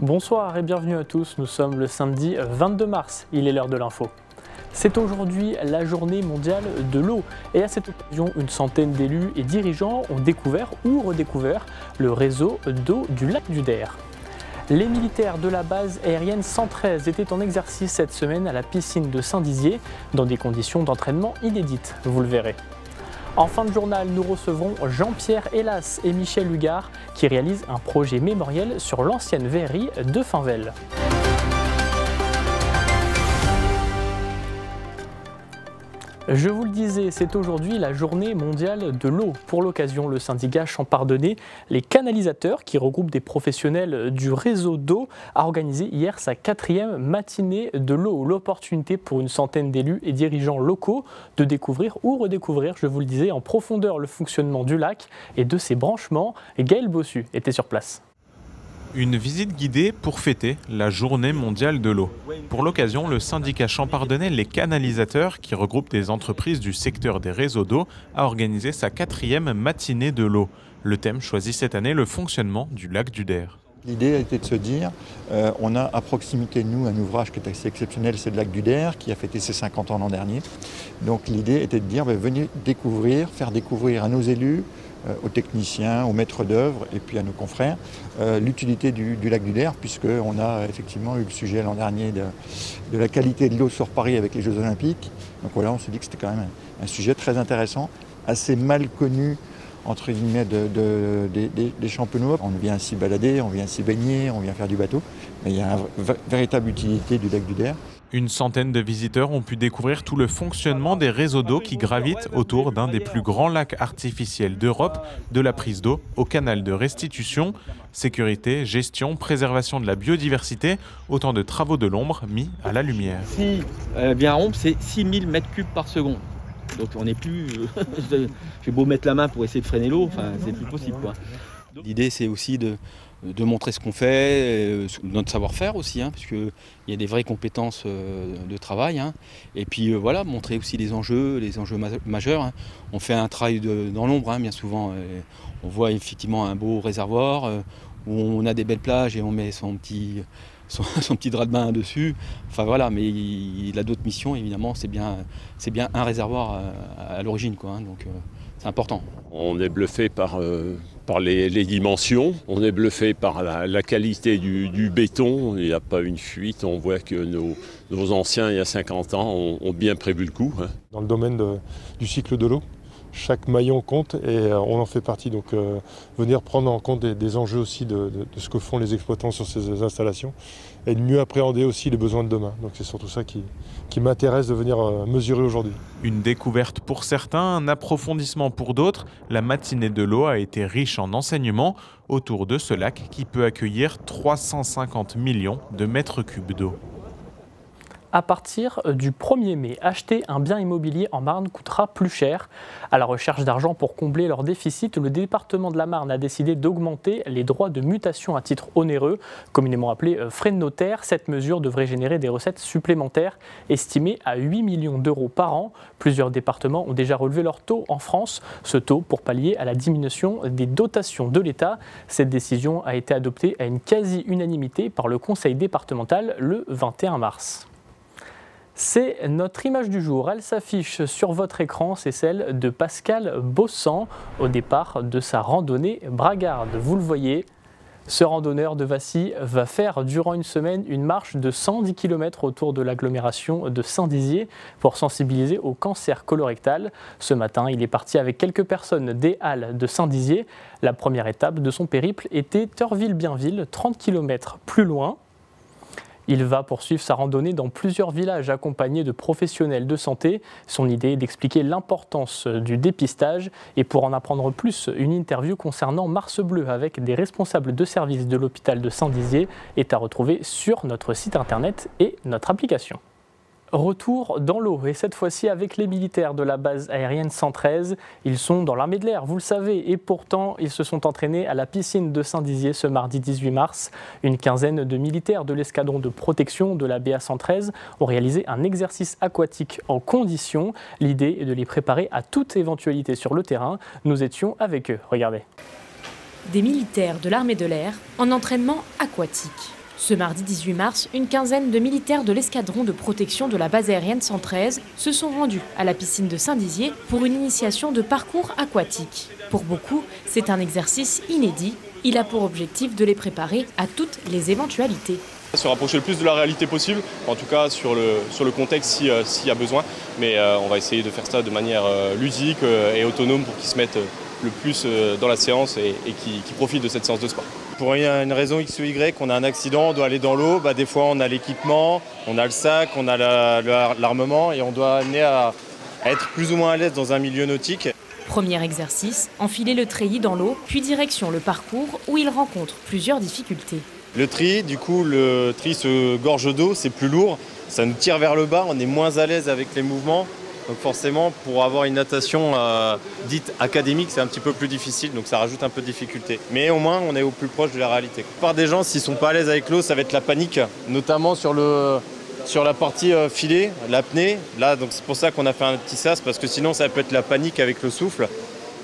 Bonsoir et bienvenue à tous, nous sommes le samedi 22 mars, il est l'heure de l'info. C'est aujourd'hui la journée mondiale de l'eau et à cette occasion, une centaine d'élus et dirigeants ont découvert ou redécouvert le réseau d'eau du lac du Der. Les militaires de la base aérienne 113 étaient en exercice cette semaine à la piscine de Saint-Dizier dans des conditions d'entraînement inédites, vous le verrez. En fin de journal, nous recevrons Jean-Pierre Hélas et Michel Hugard qui réalisent un projet mémoriel sur l'ancienne verrerie de Finvel. Je vous le disais, c'est aujourd'hui la journée mondiale de l'eau. Pour l'occasion, le syndicat Champardonnais, les canalisateurs, qui regroupent des professionnels du réseau d'eau, a organisé hier sa 4e matinée de l'eau. L'opportunité pour une centaine d'élus et dirigeants locaux de découvrir ou redécouvrir, je vous le disais, en profondeur le fonctionnement du lac et de ses branchements. Gaël Bossu était sur place. Une visite guidée pour fêter la journée mondiale de l'eau. Pour l'occasion, le syndicat Champardonnais Les Canalisateurs, qui regroupe des entreprises du secteur des réseaux d'eau, a organisé sa 4e matinée de l'eau. Le thème choisi cette année, le fonctionnement du lac du Der. L'idée a été de se dire, on a à proximité de nous un ouvrage qui est assez exceptionnel, c'est le lac du Der, qui a fêté ses 50 ans l'an dernier. Donc l'idée était de dire, venez découvrir, faire découvrir à nos élus, aux techniciens, aux maîtres d'œuvre et puis à nos confrères, l'utilité du lac du Der, puisqu'on a effectivement eu le sujet l'an dernier de la qualité de l'eau sur Paris avec les Jeux Olympiques. Donc voilà, on s'est dit que c'était quand même un sujet très intéressant, assez mal connu entre guillemets des champenois. On vient s'y balader, on vient s'y baigner, on vient faire du bateau, mais il y a une véritable utilité du lac du Der. Une centaine de visiteurs ont pu découvrir tout le fonctionnement des réseaux d'eau qui gravitent autour d'un des plus grands lacs artificiels d'Europe, de la prise d'eau au canal de restitution. Sécurité, gestion, préservation de la biodiversité, autant de travaux de l'ombre mis à la lumière. Si bien rond, c'est 6000 m3 par seconde. Donc on n'est plus... J'ai beau mettre la main pour essayer de freiner l'eau, enfin, c'est plus possible, quoi. L'idée, c'est aussi de montrer ce qu'on fait, notre savoir-faire aussi, parce qu'il y a des vraies compétences de travail. Et puis voilà, montrer aussi les enjeux majeurs. On fait un travail dans l'ombre, bien souvent. On voit effectivement un beau réservoir où on a des belles plages et on met son petit drap de bain dessus. Enfin voilà, mais il a d'autres missions, évidemment. C'est bien un réservoir à l'origine, quoi. Donc c'est important. On est bluffé par les dimensions, on est bluffé par la qualité du béton. Il n'y a pas une fuite, on voit que nos anciens, il y a 50 ans, ont bien prévu le coup. Dans le domaine du cycle de l'eau, chaque maillon compte et on en fait partie. Donc venir prendre en compte des enjeux aussi de ce que font les exploitants sur ces installations et de mieux appréhender aussi les besoins de demain. Donc c'est surtout ça qui m'intéresse de venir mesurer aujourd'hui. Une découverte pour certains, un approfondissement pour d'autres. La matinée de l'eau a été riche en enseignements autour de ce lac qui peut accueillir 350 millions de mètres cubes d'eau. À partir du 1er mai, acheter un bien immobilier en Marne coûtera plus cher. À la recherche d'argent pour combler leur déficit, le département de la Marne a décidé d'augmenter les droits de mutation à titre onéreux, communément appelés frais de notaire. Cette mesure devrait générer des recettes supplémentaires estimées à 8 millions d'euros par an. Plusieurs départements ont déjà relevé leur taux en France. Ce taux pour pallier à la diminution des dotations de l'État. Cette décision a été adoptée à une quasi-unanimité par le Conseil départemental le 21 mars. C'est notre image du jour, elle s'affiche sur votre écran, c'est celle de Pascal Bossan au départ de sa randonnée bragarde. Vous le voyez, ce randonneur de Vassy va faire durant une semaine une marche de 110 km autour de l'agglomération de Saint-Dizier pour sensibiliser au cancer colorectal. Ce matin, il est parti avec quelques personnes des Halles de Saint-Dizier. La première étape de son périple était Teurville-Bienville, 30 km plus loin. Il va poursuivre sa randonnée dans plusieurs villages accompagnés de professionnels de santé. Son idée est d'expliquer l'importance du dépistage et pour en apprendre plus, une interview concernant Mars Bleu avec des responsables de service de l'hôpital de Saint-Dizier est à retrouver sur notre site internet et notre application. Retour dans l'eau, et cette fois-ci avec les militaires de la base aérienne 113. Ils sont dans l'armée de l'air, vous le savez, et pourtant ils se sont entraînés à la piscine de Saint-Dizier ce mardi 18 mars. Une quinzaine de militaires de l'escadron de protection de la BA 113 ont réalisé un exercice aquatique en conditions. L'idée est de les préparer à toute éventualité sur le terrain. Nous étions avec eux, regardez. Des militaires de l'armée de l'air en entraînement aquatique. Ce mardi 18 mars, une quinzaine de militaires de l'escadron de protection de la base aérienne 113 se sont rendus à la piscine de Saint-Dizier pour une initiation de parcours aquatique. Pour beaucoup, c'est un exercice inédit. Il a pour objectif de les préparer à toutes les éventualités. Se rapprocher le plus de la réalité possible, en tout cas sur le contexte s'il y a besoin. Mais on va essayer de faire ça de manière ludique et autonome pour qu'ils se mettent le plus dans la séance et qu'ils profitent de cette séance de sport. Pour une raison X ou Y, on a un accident, on doit aller dans l'eau, des fois on a l'équipement, on a le sac, on a l'armement et on doit amener à être plus ou moins à l'aise dans un milieu nautique. Premier exercice, enfiler le treillis dans l'eau, puis direction le parcours où il rencontre plusieurs difficultés. Le tri, du coup, le tri se gorge d'eau, c'est plus lourd, ça nous tire vers le bas, on est moins à l'aise avec les mouvements. Donc forcément, pour avoir une natation dite académique, c'est un petit peu plus difficile, donc ça rajoute un peu de difficulté. Mais au moins, on est au plus proche de la réalité. La plupart des gens, s'ils ne sont pas à l'aise avec l'eau, ça va être la panique, notamment sur la partie filet, l'apnée. Là, donc c'est pour ça qu'on a fait un petit sas, parce que sinon, ça peut être la panique avec le souffle.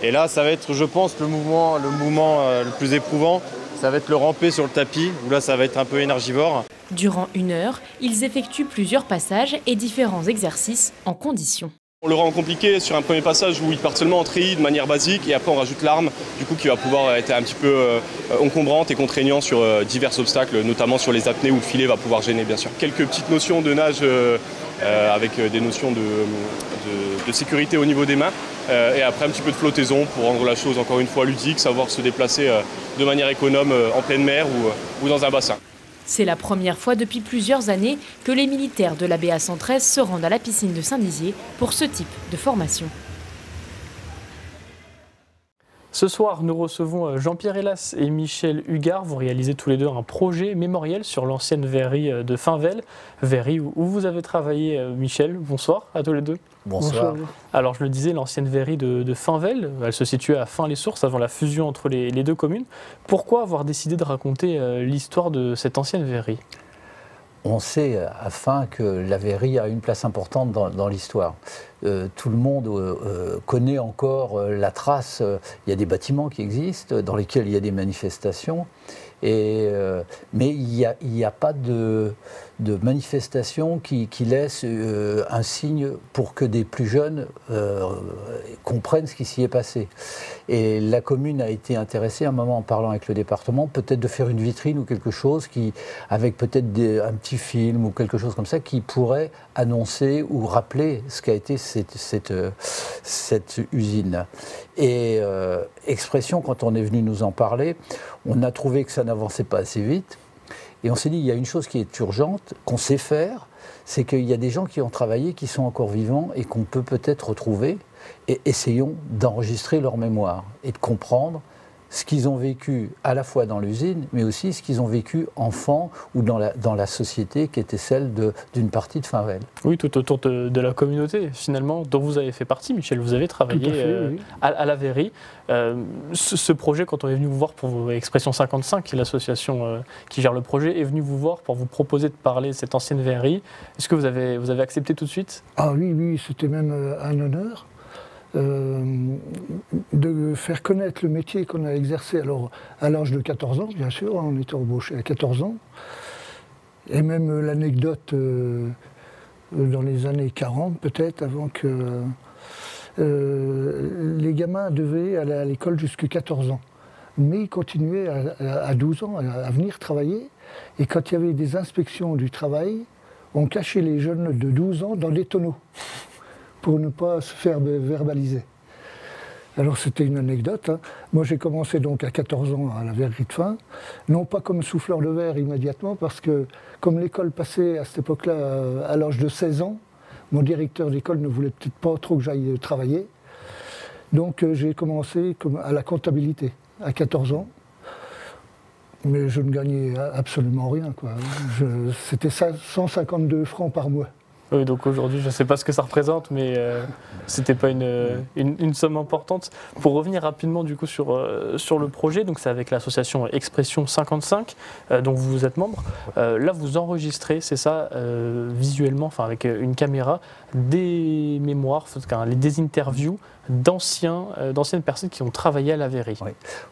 Et là, ça va être, je pense, le mouvement le plus éprouvant. Ça va être le ramper sur le tapis, où là ça va être un peu énergivore. Durant 1 heure, ils effectuent plusieurs passages et différents exercices en condition. On le rend compliqué sur un premier passage où ils partent seulement en treillis de manière basique et après on rajoute l'arme, du coup qui va pouvoir être un petit peu encombrante et contraignant sur divers obstacles, notamment sur les apnées où le filet va pouvoir gêner bien sûr. Quelques petites notions de nage avec des notions de sécurité au niveau des mains. Et après un petit peu de flottaison pour rendre la chose encore une fois ludique, savoir se déplacer de manière économe en pleine mer ou dans un bassin. C'est la première fois depuis plusieurs années que les militaires de la BA 113 se rendent à la piscine de Saint-Dizier pour ce type de formation. Ce soir, nous recevons Jean-Pierre Hélas et Michel Hugard. Vous réalisez tous les deux un projet mémoriel sur l'ancienne verrerie de Finvel. Verrerie où vous avez travaillé, Michel. Bonsoir à tous les deux. Bonsoir. Alors, je le disais, l'ancienne verrerie de Finvel, elle se situait à Fin-les-Sources avant la fusion entre les deux communes. Pourquoi avoir décidé de raconter l'histoire de cette ancienne verrerie ? On sait à Fin que la verrerie a une place importante dans l'histoire. Tout le monde connaît encore la trace. Il y a des bâtiments qui existent, dans lesquels il y a des manifestations. Mais il n'y a pas de manifestation qui laisse un signe pour que des plus jeunes comprennent ce qui s'y est passé. Et la commune a été intéressée à un moment en parlant avec le département, peut-être de faire une vitrine ou quelque chose avec peut-être un petit film ou quelque chose comme ça qui pourrait annoncer ou rappeler ce qu'a été cette usine. Et Expression, quand on est venu nous en parler, on a trouvé que ça n'avançait pas assez vite. Et on s'est dit, il y a une chose qui est urgente, qu'on sait faire, c'est qu'il y a des gens qui ont travaillé, qui sont encore vivants et qu'on peut peut-être retrouver. Et essayons d'enregistrer leur mémoire et de comprendre ce qu'ils ont vécu à la fois dans l'usine, mais aussi ce qu'ils ont vécu enfant ou dans la société qui était celle d'une partie de Finvel. Oui, tout autour de la communauté, finalement, dont vous avez fait partie, Michel. Vous avez travaillé oui. à la verrerie. Ce projet, quand on est venu vous voir pour Expression 55, qui est l'association qui gère le projet, est venu vous voir pour vous proposer de parler de cette ancienne verrerie. Est-ce que vous avez accepté tout de suite ? Ah oui, c'était même un honneur. De faire connaître le métier qu'on a exercé alors, à l'âge de 14 ans, bien sûr, on était embauché à 14 ans. Et même l'anecdote dans les années 40, peut-être, avant que les gamins devaient aller à l'école jusqu'à 14 ans. Mais ils continuaient à 12 ans à venir travailler. Et quand il y avait des inspections du travail, on cachait les jeunes de 12 ans dans des tonneaux, pour ne pas se faire verbaliser. Alors c'était une anecdote. Hein. Moi j'ai commencé donc à 14 ans à la verrerie de Fin, non pas comme souffleur de verre immédiatement, parce que comme l'école passait à cette époque-là à l'âge de 16 ans, mon directeur d'école ne voulait peut-être pas trop que j'aille travailler. Donc j'ai commencé à la comptabilité à 14 ans. Mais je ne gagnais absolument rien, quoi. C'était 152 francs par mois. Oui, donc aujourd'hui, je ne sais pas ce que ça représente, mais ce n'était pas une somme importante. Pour revenir rapidement du coup sur le projet, donc c'est avec l'association Expression 55, dont vous êtes membre. Là, vous enregistrez, c'est ça, visuellement, enfin avec une caméra, des mémoires, des interviews d'anciennes personnes qui ont travaillé à la verrerie.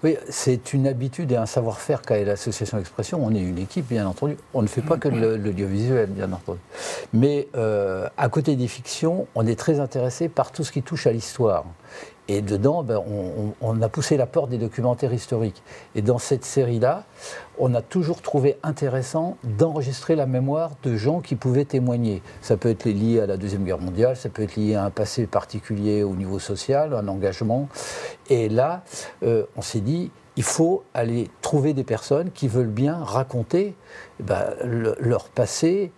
Oui, c'est une habitude et un savoir-faire qu'a l'association Expression. On est une équipe, bien entendu. On ne fait pas que l'audiovisuel, bien entendu. Mais à côté des fictions, on est très intéressé par tout ce qui touche à l'histoire. Et dedans, on a poussé la porte des documentaires historiques. Et dans cette série-là, on a toujours trouvé intéressant d'enregistrer la mémoire de gens qui pouvaient témoigner. Ça peut être lié à la Deuxième Guerre mondiale, ça peut être lié à un passé particulier au niveau social, un engagement. Et là, on s'est dit, il faut aller trouver des personnes qui veulent bien raconter leur passé,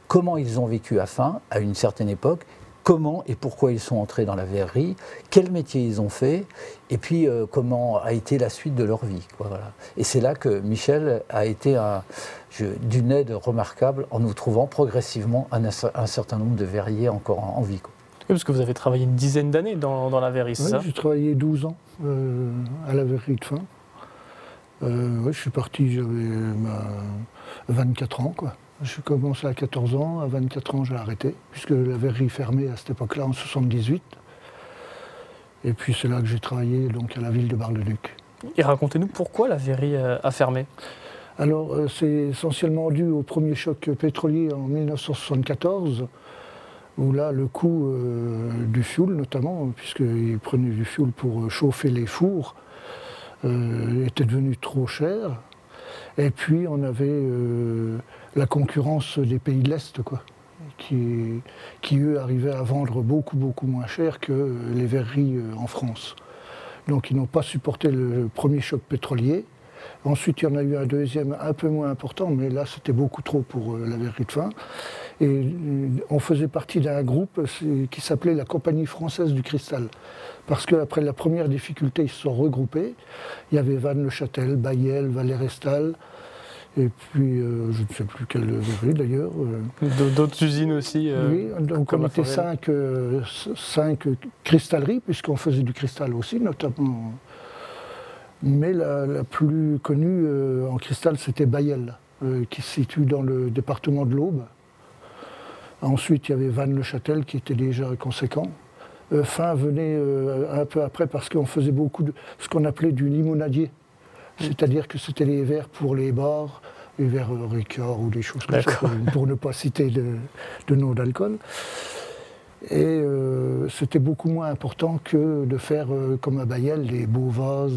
comment ils ont vécu à Fain, à une certaine époque, comment et pourquoi ils sont entrés dans la verrerie, quel métier ils ont fait, et puis comment a été la suite de leur vie. Voilà. Et c'est là que Michel a été d'une aide remarquable en nous trouvant progressivement un certain nombre de verriers encore en vie. Oui, parce que vous avez travaillé une dizaine d'années dans la verrerie, c'est ça ? J'ai travaillé 12 ans à la verrerie de Fain. Je suis parti, j'avais 24 ans, quoi. J'ai commencé à 14 ans, à 24 ans j'ai arrêté, puisque la verrerie fermait à cette époque-là, en 78. Et puis c'est là que j'ai travaillé donc, à la ville de Bar-le-Duc. Et racontez-nous pourquoi la verrerie a fermé ? Alors c'est essentiellement dû au premier choc pétrolier en 1974, où là le coût du fioul notamment, puisqu'ils prenaient du fioul pour chauffer les fours, était devenu trop cher. Et puis on avait la concurrence des pays de l'Est, qui eux arrivaient à vendre beaucoup moins cher que les verreries en France. Donc ils n'ont pas supporté le premier choc pétrolier. Ensuite, il y en a eu un deuxième un peu moins important, mais là c'était beaucoup trop pour la verrerie de Fain. Et on faisait partie d'un groupe qui s'appelait la Compagnie Française du Cristal. Parce qu'après la première difficulté, ils se sont regroupés. Il y avait Vannes-le-Châtel, Baillel, Valais-Restal, et puis je ne sais plus quelle verrerie d'ailleurs. D'autres usines aussi oui, donc on était 5 cristalleries, puisqu'on faisait du cristal aussi, notamment. Mais la plus connue en cristal, c'était Baillel, qui se situe dans le département de l'Aube. Ensuite, il y avait Vannes-le-Châtel, qui était déjà conséquent. Fain venait un peu après parce qu'on faisait beaucoup de ce qu'on appelait du limonadier. C'est-à-dire que c'était les verres pour les bars, les verres Ricard ou des choses comme ça, pour ne pas citer de nom d'alcool. Et c'était beaucoup moins important que de faire, comme à Baillel, des beaux vases.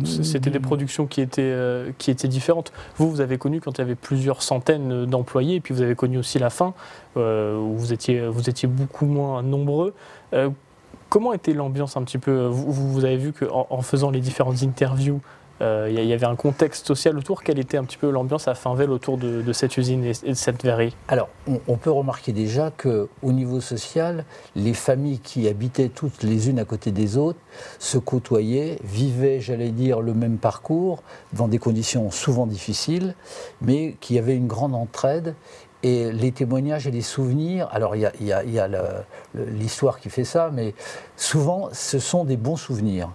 C'était des productions qui étaient différentes. Vous avez connu quand il y avait plusieurs centaines d'employés, et puis vous avez connu aussi la fin, où vous étiez beaucoup moins nombreux. Comment était l'ambiance un petit peu ? Vous avez vu qu'en faisant les différentes interviews, il y avait un contexte social autour. Quelle était un petit peu l'ambiance à Fainvel autour de cette usine et de cette verrerie ? Alors, on peut remarquer déjà qu'au niveau social, les familles qui habitaient toutes les unes à côté des autres se côtoyaient, vivaient, j'allais dire, le même parcours, dans des conditions souvent difficiles, mais qui avaient une grande entraide. Et les témoignages et les souvenirs, alors il y a l'histoire qui fait ça, mais souvent ce sont des bons souvenirs,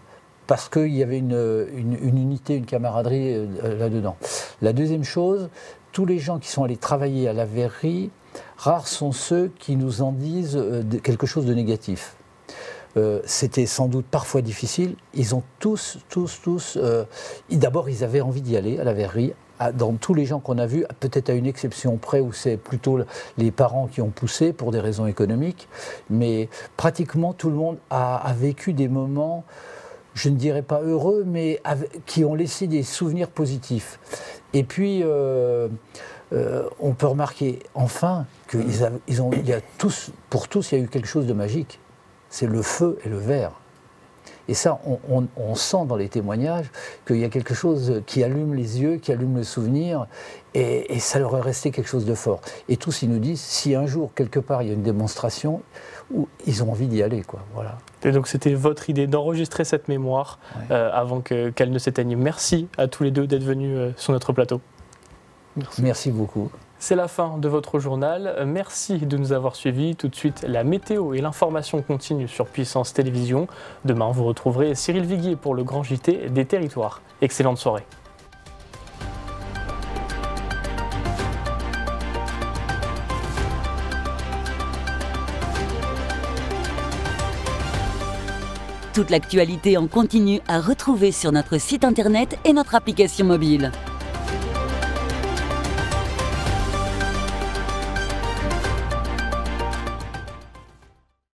parce qu'il y avait une unité, une camaraderie là-dedans. La deuxième chose, tous les gens qui sont allés travailler à la verrerie, rares sont ceux qui nous en disent quelque chose de négatif. C'était sans doute parfois difficile. Ils ont tous, d'abord ils avaient envie d'y aller à la verrerie. Dans tous les gens qu'on a vus, peut-être à une exception près où c'est plutôt les parents qui ont poussé pour des raisons économiques, mais pratiquement tout le monde a vécu des moments, je ne dirais pas heureux, mais qui ont laissé des souvenirs positifs. Et puis, on peut remarquer enfin que pour tous, il y a eu quelque chose de magique. C'est le feu et le verre. Et ça, on sent dans les témoignages qu'il y a quelque chose qui allume les yeux, qui allume le souvenir, et ça leur est resté quelque chose de fort. Et tous, ils nous disent, si un jour, quelque part, il y a une démonstration, où ils ont envie d'y aller, quoi. Voilà. Et donc, c'était votre idée d'enregistrer cette mémoire avant qu'elle ne s'éteigne. Merci à tous les deux d'être venus sur notre plateau. Merci beaucoup. C'est la fin de votre journal. Merci de nous avoir suivis. Tout de suite, la météo et l'information continuent sur Puissance Télévisions. Demain, vous retrouverez Cyril Viguier pour le Grand JT des Territoires. Excellente soirée. Toute l'actualité en continu à retrouver sur notre site internet et notre application mobile.